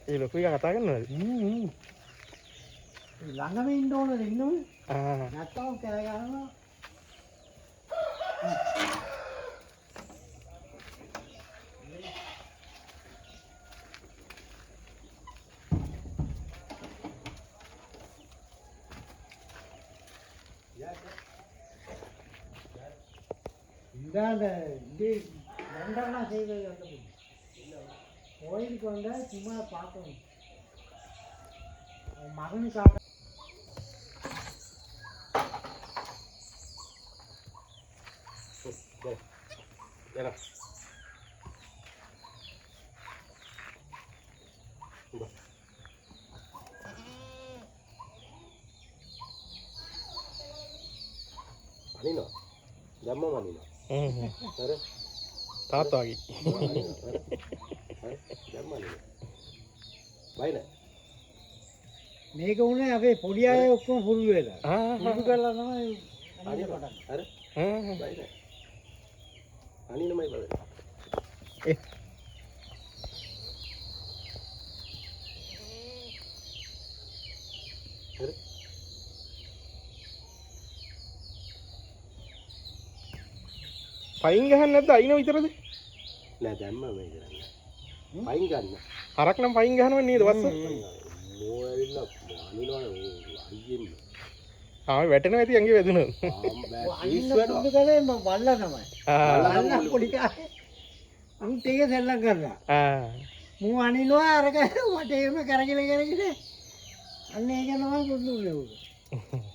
ඒ ලොකු එක කතා කරනවද? ළඟම ඉන්න ඕනද ඉන්නවනේ. නැත්තම් කෑ ගහනවා. இது ரெண்டெல்லாம் செய்வது வந்து கோயிலுக்கு வந்தா சும்மா பார்க்கணும் மகனுக்காக අනිනවා ධම්මම අනිනවා හරි තාත්තාගේ හරි ධම්ම අනිනවා බයින මේක උනේ අපේ පොඩි අය ඔක්කොම පුළු වෙලා පුළු කරලා තමයි අනින්න පටන් හරි බයින අනිනමයි බලන්න හරි පයින් ගහන්නේ නැද්ද? අයින විතරද? නෑ දැම්ම මේ කරන්නේ පයින් ගන්න හරක් නම් පයින් ගහනව නේද වස්ස? මෝ ඇවිල්ලා අනිනවනේ අයියෙන් ආ වැටෙනවා ඇති ඇඟේ වැදුනොත්. අනින්න පුළු කරේ බල්ලා තමයි බල්ලා පොඩි කාලේ උන් තේ සෙල්ලම් කරලා මූ අනිනවා අරක වටේම කරගෙන අන්න ඒක තමයි පුළු වෙන්නේ